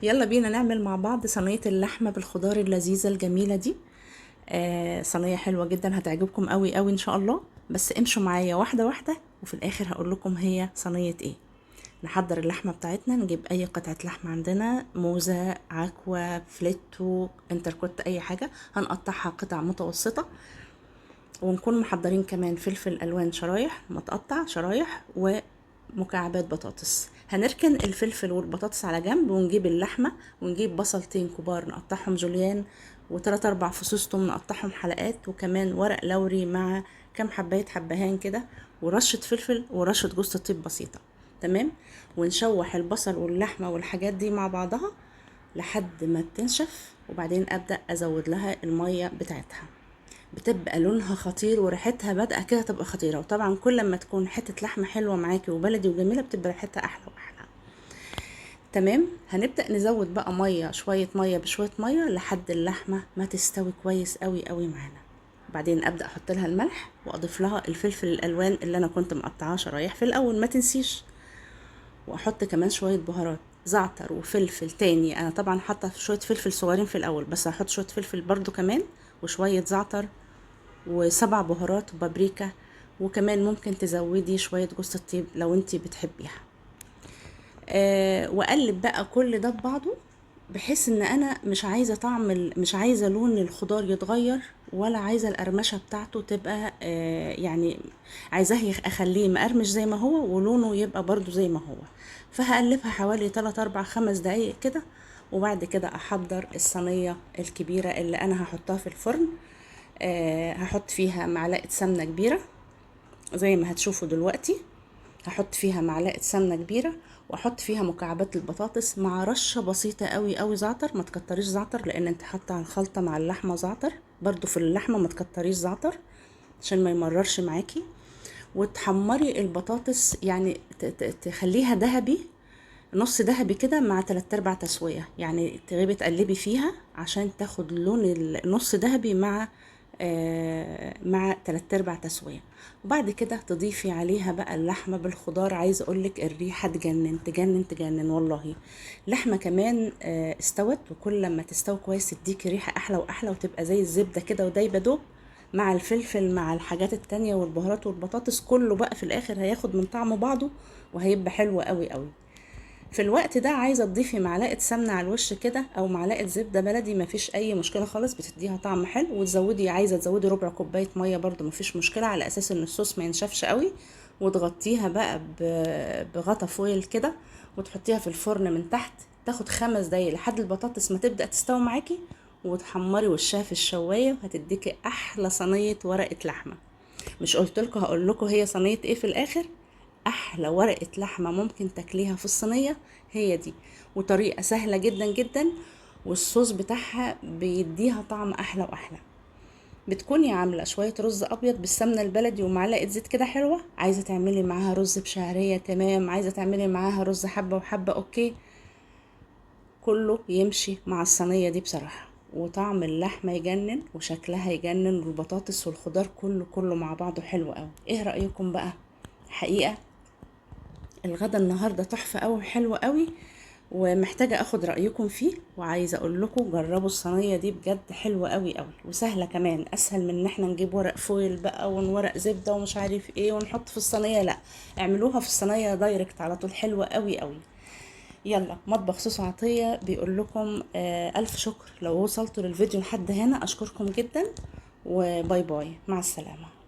يلا بينا نعمل مع بعض صينية اللحمة بالخضار اللذيذة الجميلة دي. صينية حلوة جدا هتعجبكم قوي قوي ان شاء الله. بس امشوا معايا واحدة واحدة وفي الاخر هقول لكم هي صينية ايه. نحضر اللحمة بتاعتنا، نجيب اي قطعة لحمة عندنا، موزة، عكوة، فليتو، انتركوت، اي حاجة. هنقطعها قطع متوسطة، ونكون محضرين كمان فلفل الوان شرايح متقطع شرايح، ومكعبات بطاطس. هنركن الفلفل والبطاطس على جنب، ونجيب اللحمه، ونجيب بصلتين كبار نقطعهم جوليان، وثلاث اربع فصوص توم نقطعهم حلقات، وكمان ورق لوري مع كام حبايه حبهان كده، ورشه فلفل ورشه جوز الطيب بسيطه. تمام. ونشوح البصل واللحمه والحاجات دي مع بعضها لحد ما تنشف، وبعدين ابدا ازود لها الميه بتاعتها. بتبقى لونها خطير وريحتها بادئه كده تبقى خطيره. وطبعا كل ما تكون حته لحمه حلوه معاكي وبلدي وجميله بتبقى ريحتها احلى واحلى. تمام. هنبدا نزود بقى ميه، شويه ميه بشويه ميه لحد اللحمه ما تستوي كويس قوي قوي معانا. بعدين ابدا احط لها الملح، واضيف لها الفلفل الالوان اللي انا كنت مقطعاه شرايح في الاول، ما تنسيش. واحط كمان شويه بهارات، زعتر وفلفل تاني. انا طبعا حاطه شويه فلفل صغيرين في الاول، بس هحط شويه فلفل برضو كمان، وشويه زعتر، وسبع بهارات وبابريكا. وكمان ممكن تزودي شوية جوز الطيب لو انتي بتحبيها. واقلب بقى كل ده ببعضه، بحيث ان انا مش عايزة مش عايزة لون الخضار يتغير، ولا عايزة القرمشة بتاعته تبقى يعني عايزاه اخليه مقرمش زي ما هو، ولونه يبقى برضو زي ما هو. فهقلبها حوالي 3 4 5 دقايق كده، وبعد كده احضر الصينية الكبيرة اللي انا هحطها في الفرن. هحط فيها معلقة سمنة كبيرة زي ما هتشوفوا دلوقتي. هحط فيها معلقة سمنة كبيرة، واحط فيها مكعبات البطاطس مع رشة بسيطة قوي قوي زعتر. ما تكتريش زعتر، لان انت حاطة على الخلطة مع اللحمة زعتر، برضو في اللحمة ما تكتريش زعتر عشان ما يمررش معاكي. وتحمري البطاطس، يعني تخليها ذهبي، نص ذهبي كده مع 3/4 تسوية. يعني تغيبي تقلبي فيها عشان تاخد لون النص ذهبي مع 3/4 تسوية. وبعد كده تضيفي عليها بقى اللحمة بالخضار. عايزة اقولك الريحة تجنن تجنن تجنن والله. اللحمة كمان استوت، وكل لما تستوي كويس تديكي ريحة احلى واحلى، وتبقى زي الزبدة كده ودايبة دوب مع الفلفل مع الحاجات التانية والبهارات والبطاطس. كله بقى في الاخر هياخد من طعم بعضه، وهيبقى حلو قوي قوي. في الوقت ده عايزه تضيفي معلقه سمنه على الوش كده، او معلقه زبده بلدي، مفيش اي مشكله خالص، بتديها طعم حلو. وتزودي، عايزه تزودي ربع كوبايه ميه برضو مفيش مشكله، على اساس ان الصوص ما ينشفش قوي. وتغطيها بقى بغطا فويل كده، وتحطيها في الفرن من تحت، تاخد 5 دقايق لحد البطاطس ما تبدا تستوي معاكي. وتحمري وشها في الشوايه، وهتديكي احلى صينيه ورقه لحمه. مش قلت لكم هقول لكم هي صينيه ايه في الاخر؟ احلى ورقه لحمه ممكن تاكليها في الصينيه هي دي. وطريقه سهله جدا جدا، والصوص بتاعها بيديها طعم احلى واحلى. بتكوني عامله شويه رز ابيض بالسمنه البلدي ومعلقه زيت كده حلوه. عايزه تعملي معاها رز بشعريه تمام، عايزه تعملي معاها رز حبه وحبه اوكي، كله يمشي مع الصينيه دي بصراحه. وطعم اللحمه يجنن، وشكلها يجنن، والبطاطس والخضار كله كله مع بعضه حلو قوي. ايه رايكم بقى؟ حقيقه الغدا النهارده تحفه قوي، حلوه قوي، ومحتاجه اخد رايكم فيه. وعايزه اقول لكم جربوا الصينيه دي بجد حلوه قوي قوي، وسهله كمان، اسهل من ان احنا نجيب ورق فويل بقى ونورق زبده ومش عارف ايه ونحط في الصينيه. لا، اعملوها في الصينيه دايركت على طول، حلوه قوي قوي. يلا، مطبخ سوس عطيه بيقول لكم الف شكر. لو وصلتوا للفيديو لحد هنا اشكركم جدا، وباي باي، مع السلامه.